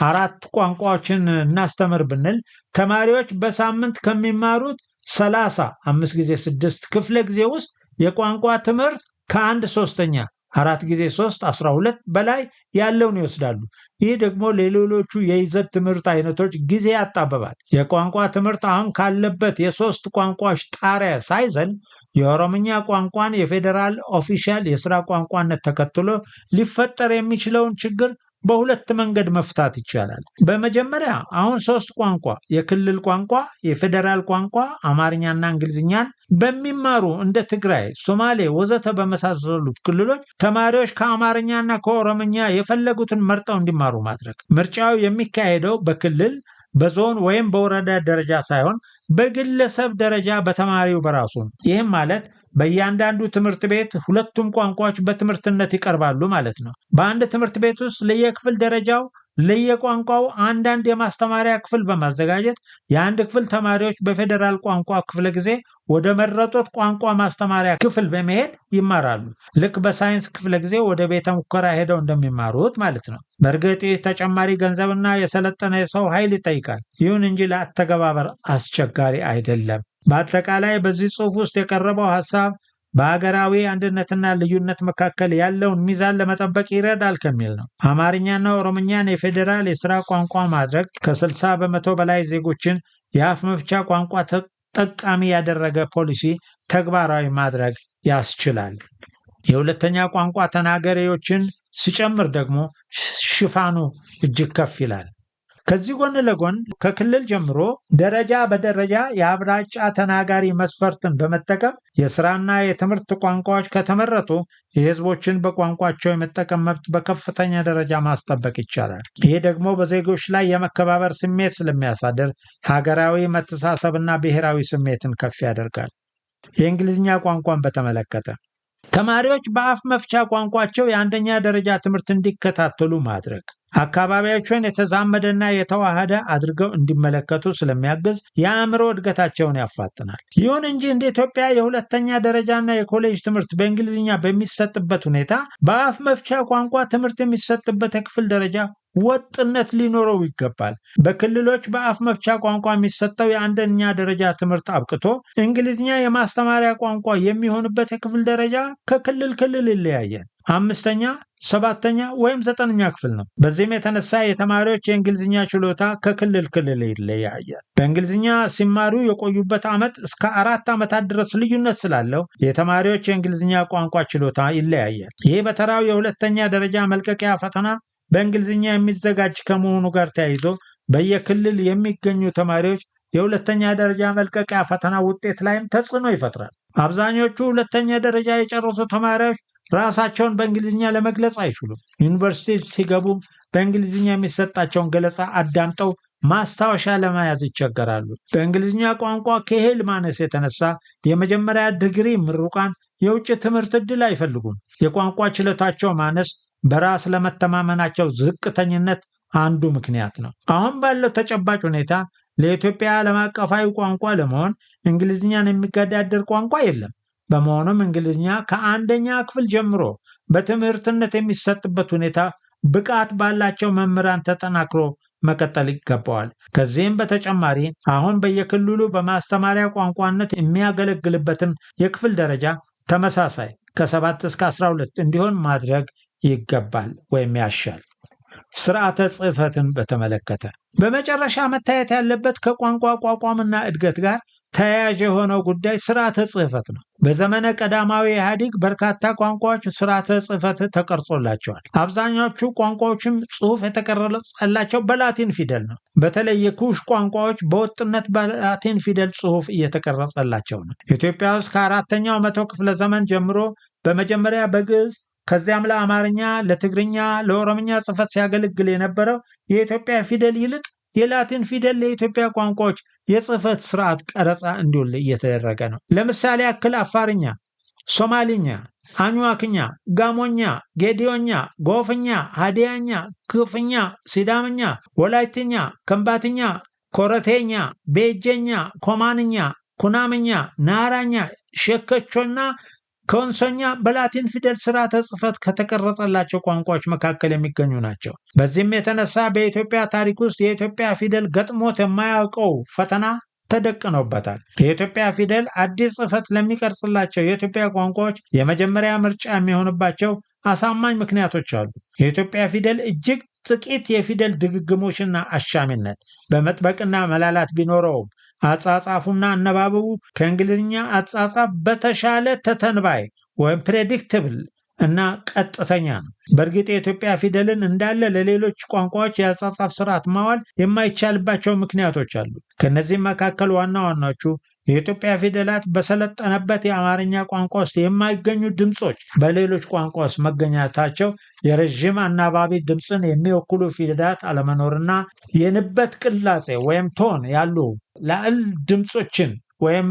4 ቋንቋዎችን እናስተምር ብንል ተማሪዎች በሳምንት ከሚማሩት 30 5 ጊዜ 6 ክፍለ ጊዜ ውስጥ የቋንቋ ትምህርት ከ1/3 4 ጊዜ 3 12 በላይ ያለውን ይወስዳሉ። ይህ ደግሞ ለሌሎቹ የይዘት ትምህርት አይነቶች ጊዜ ያጣብባል። የቋንቋ ትምህርት አሁን ካለበት የ3 ቋንቋዎች ጣሪያ ሳይዘል የኦሮምኛ ቋንቋን የፌዴራል ኦፊሻል የሥራ ቋንቋነት ተከትሎ ሊፈጠር የሚችለውን ችግር በሁለት መንገድ መፍታት ይቻላል። በመጀመሪያ አሁን 3 ቋንቋ፣ የክልል ቋንቋ፣ የፌዴራል ቋንቋ አማርኛና እንግሊዝኛን በሚማሩ እንደ ትግራይ፣ ሶማሌ ወዘተ በመሳሰሉት ክልሎች ተማሪዎች ከአማርኛና ከኦሮምኛ የፈለጉትን መርጠው እንዲማሩ ማድረግ። ምርጫው የሚካሄደው በክልል በዞን ወይም በወረዳ ደረጃ ሳይሆን በግለሰብ ደረጃ በተማሪው በራሱ ነው። ይህም ማለት በእያንዳንዱ ትምህርት ቤት ሁለቱም ቋንቋዎች በትምህርትነት ይቀርባሉ ማለት ነው። በአንድ ትምህርት ቤት ውስጥ ለየክፍል ደረጃው ለየቋንቋው አንዳንድ የማስተማሪያ ክፍል በማዘጋጀት የአንድ ክፍል ተማሪዎች በፌዴራል ቋንቋ ክፍለ ጊዜ ወደ መረጡት ቋንቋ ማስተማሪያ ክፍል በመሄድ ይማራሉ። ልክ በሳይንስ ክፍለ ጊዜ ወደ ቤተ ሙከራ ሄደው እንደሚማሩት ማለት ነው። በእርግጥ ይህ ተጨማሪ ገንዘብና የሰለጠነ የሰው ኃይል ይጠይቃል። ይሁን እንጂ ለአተገባበር አስቸጋሪ አይደለም። በአጠቃላይ በዚህ ጽሑፍ ውስጥ የቀረበው ሐሳብ በሀገራዊ አንድነትና ልዩነት መካከል ያለውን ሚዛን ለመጠበቅ ይረዳል ከሚል ነው። አማርኛና ኦሮምኛን የፌዴራል የሥራ ቋንቋ ማድረግ ከ60 በመቶ በላይ ዜጎችን የአፍ መፍቻ ቋንቋ ተጠቃሚ ያደረገ ፖሊሲ ተግባራዊ ማድረግ ያስችላል። የሁለተኛ ቋንቋ ተናጋሪዎችን ሲጨምር ደግሞ ሽፋኑ እጅግ ከፍ ይላል። ከዚህ ጎን ለጎን ከክልል ጀምሮ ደረጃ በደረጃ የአብላጫ ተናጋሪ መስፈርትን በመጠቀም የስራና የትምህርት ቋንቋዎች ከተመረጡ የሕዝቦችን በቋንቋቸው የመጠቀም መብት በከፍተኛ ደረጃ ማስጠበቅ ይቻላል። ይህ ደግሞ በዜጎች ላይ የመከባበር ስሜት ስለሚያሳድር ሀገራዊ መተሳሰብና ብሔራዊ ስሜትን ከፍ ያደርጋል። የእንግሊዝኛ ቋንቋን በተመለከተ ተማሪዎች በአፍ መፍቻ ቋንቋቸው የአንደኛ ደረጃ ትምህርት እንዲከታተሉ ማድረግ አካባቢያቸውን የተዛመደና የተዋሃደ አድርገው እንዲመለከቱ ስለሚያግዝ የአእምሮ እድገታቸውን ያፋጥናል። ይሁን እንጂ እንደ ኢትዮጵያ የሁለተኛ ደረጃና የኮሌጅ ትምህርት በእንግሊዝኛ በሚሰጥበት ሁኔታ በአፍ መፍቻ ቋንቋ ትምህርት የሚሰጥበት የክፍል ደረጃ ወጥነት ሊኖረው ይገባል። በክልሎች በአፍ መፍቻ ቋንቋ የሚሰጠው የአንደኛ ደረጃ ትምህርት አብቅቶ እንግሊዝኛ የማስተማሪያ ቋንቋ የሚሆንበት የክፍል ደረጃ ከክልል ክልል ይለያያል። 5ኛ፣ 7ኛ ወይም 9ኛ ክፍል ነው። በዚህም የተነሳ የተማሪዎች የእንግሊዝኛ ችሎታ ከክልል ክልል ይለያያል። በእንግሊዝኛ ሲማሩ የቆዩበት ዓመት እስከ 4 ዓመታት ድረስ ልዩነት ስላለው የተማሪዎች የእንግሊዝኛ ቋንቋ ችሎታ ይለያያል። ይህ በተራው የሁለተኛ ደረጃ መልቀቂያ ፈተና በእንግሊዝኛ የሚዘጋጅ ከመሆኑ ጋር ተያይዞ በየክልል የሚገኙ ተማሪዎች የሁለተኛ ደረጃ መልቀቂያ ፈተና ውጤት ላይም ተጽዕኖ ይፈጥራል። አብዛኞቹ ሁለተኛ ደረጃ የጨረሱ ተማሪዎች ራሳቸውን በእንግሊዝኛ ለመግለጽ አይችሉም። ዩኒቨርሲቲ ሲገቡ በእንግሊዝኛ የሚሰጣቸውን ገለጻ አዳምጠው ማስታወሻ ለመያዝ ይቸገራሉ። በእንግሊዝኛ ቋንቋ ከሄል ማነስ የተነሳ የመጀመሪያ ዲግሪ ምሩቃን የውጭ ትምህርት ዕድል አይፈልጉም። የቋንቋ ችሎታቸው ማነስ በራስ ለመተማመናቸው ዝቅተኝነት አንዱ ምክንያት ነው። አሁን ባለው ተጨባጭ ሁኔታ ለኢትዮጵያ ዓለም አቀፋዊ ቋንቋ ለመሆን እንግሊዝኛን የሚገዳደር ቋንቋ የለም። በመሆኑም እንግሊዝኛ ከአንደኛ ክፍል ጀምሮ በትምህርትነት የሚሰጥበት ሁኔታ ብቃት ባላቸው መምህራን ተጠናክሮ መቀጠል ይገባዋል። ከዚህም በተጨማሪ አሁን በየክልሉ በማስተማሪያ ቋንቋነት የሚያገለግልበትን የክፍል ደረጃ ተመሳሳይ ከ7 እስከ 12 እንዲሆን ማድረግ ይገባል ወይም ያሻል። ስርዓተ ጽሕፈትን በተመለከተ በመጨረሻ መታየት ያለበት ከቋንቋ አቋቋምና እድገት ጋር ተያያዥ የሆነው ጉዳይ ስርዓተ ጽሕፈት ነው። በዘመነ ቀዳማዊ ኢህአዴግ በርካታ ቋንቋዎች ስርዓተ ጽሕፈት ተቀርጾላቸዋል። አብዛኛዎቹ ቋንቋዎችም ጽሑፍ የተቀረጸላቸው በላቲን ፊደል ነው። በተለይ የኩሽ ቋንቋዎች በወጥነት በላቲን ፊደል ጽሑፍ እየተቀረጸላቸው ነው። ኢትዮጵያ ውስጥ ከ4ኛው መቶ ክፍለ ዘመን ጀምሮ በመጀመሪያ በግዕዝ ከዚያም ለአማርኛ፣ ለትግርኛ፣ ለኦሮምኛ ጽሕፈት ሲያገለግል የነበረው የኢትዮጵያ ፊደል ይልቅ የላቲን ፊደል ለኢትዮጵያ ቋንቋዎች የጽሕፈት ስርዓት ቀረጻ እንዲውል እየተደረገ ነው። ለምሳሌ ያክል አፋርኛ፣ ሶማሊኛ፣ አኝዋክኛ፣ ጋሞኛ፣ ጌዲዮኛ፣ ጎፍኛ፣ ሃዲያኛ፣ ክፍኛ፣ ሲዳምኛ፣ ወላይትኛ፣ ከምባትኛ፣ ኮረቴኛ፣ ቤጀኛ፣ ኮማንኛ፣ ኩናምኛ፣ ናራኛ፣ ሸከቾና ኮንሶኛ በላቲን ፊደል ስርዓተ ጽሕፈት ከተቀረጸላቸው ቋንቋዎች መካከል የሚገኙ ናቸው። በዚህም የተነሳ በኢትዮጵያ ታሪክ ውስጥ የኢትዮጵያ ፊደል ገጥሞት የማያውቀው ፈተና ተደቅኖበታል። የኢትዮጵያ ፊደል አዲስ ጽሕፈት ለሚቀርጽላቸው የኢትዮጵያ ቋንቋዎች የመጀመሪያ ምርጫ የሚሆንባቸው አሳማኝ ምክንያቶች አሉ። የኢትዮጵያ ፊደል እጅግ ጥቂት የፊደል ድግግሞሽና አሻሚነት በመጥበቅና መላላት ቢኖረውም አጻጻፉና አነባበቡ ከእንግሊዝኛ አጻጻፍ በተሻለ ተተንባይ ወይም ፕሬዲክትብል እና ቀጥተኛ ነው። በእርግጥ የኢትዮጵያ ፊደልን እንዳለ ለሌሎች ቋንቋዎች የአጻጻፍ ስርዓት ማዋል የማይቻልባቸው ምክንያቶች አሉ። ከእነዚህም መካከል ዋና ዋናዎቹ የኢትዮጵያ ፊደላት በሰለጠነበት የአማርኛ ቋንቋ ውስጥ የማይገኙ ድምፆች በሌሎች ቋንቋ ውስጥ መገኘታቸው፣ የረዥም አናባቢ ድምፅን የሚወክሉ ፊደላት አለመኖርና የንበት ቅላጼ ወይም ቶን ያሉ ላዕል ድምፆችን ወይም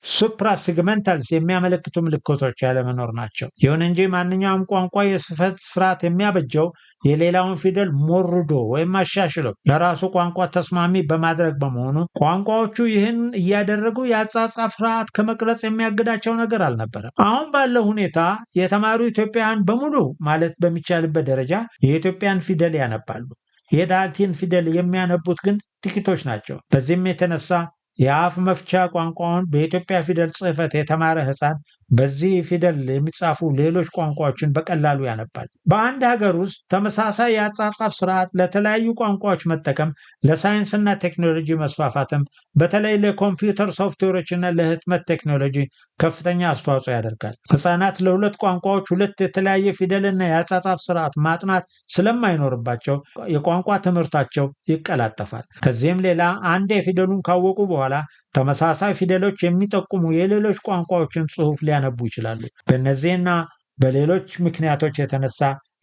ሱፕራሲግመንታልስ የሚያመለክቱ ምልክቶች ያለመኖር ናቸው። ይሁን እንጂ ማንኛውም ቋንቋ የጽሕፈት ስርዓት የሚያበጀው የሌላውን ፊደል ሞርዶ ወይም አሻሽሎ ለራሱ ቋንቋ ተስማሚ በማድረግ በመሆኑ ቋንቋዎቹ ይህን እያደረጉ የአጻጻፍ ስርዓት ከመቅረጽ የሚያግዳቸው ነገር አልነበረም። አሁን ባለው ሁኔታ የተማሩ ኢትዮጵያውያን በሙሉ ማለት በሚቻልበት ደረጃ የኢትዮጵያን ፊደል ያነባሉ። የላቲን ፊደል የሚያነቡት ግን ጥቂቶች ናቸው። በዚህም የተነሳ የአፍ መፍቻ ቋንቋውን በኢትዮጵያ ፊደል ጽሕፈት የተማረ ሕፃን በዚህ ፊደል የሚጻፉ ሌሎች ቋንቋዎችን በቀላሉ ያነባል። በአንድ ሀገር ውስጥ ተመሳሳይ የአጻጻፍ ስርዓት ለተለያዩ ቋንቋዎች መጠቀም ለሳይንስና ቴክኖሎጂ መስፋፋትም በተለይ ለኮምፒውተር ሶፍትዌሮችና ለህትመት ቴክኖሎጂ ከፍተኛ አስተዋጽኦ ያደርጋል። ሕፃናት ለሁለት ቋንቋዎች ሁለት የተለያየ ፊደልና የአጻጻፍ ስርዓት ማጥናት ስለማይኖርባቸው የቋንቋ ትምህርታቸው ይቀላጠፋል። ከዚህም ሌላ አንዴ ፊደሉን ካወቁ በኋላ ተመሳሳይ ፊደሎች የሚጠቁሙ የሌሎች ቋንቋዎችን ጽሑፍ ሊያነቡ ይችላሉ። በእነዚህና በሌሎች ምክንያቶች የተነሳ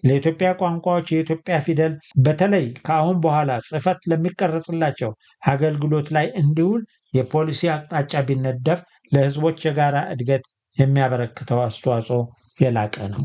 ለኢትዮጵያ ቋንቋዎች የኢትዮጵያ ፊደል በተለይ ከአሁን በኋላ ጽሕፈት ለሚቀረጽላቸው አገልግሎት ላይ እንዲውል የፖሊሲ አቅጣጫ ቢነደፍ ለሕዝቦች የጋራ እድገት የሚያበረክተው አስተዋጽኦ የላቀ ነው።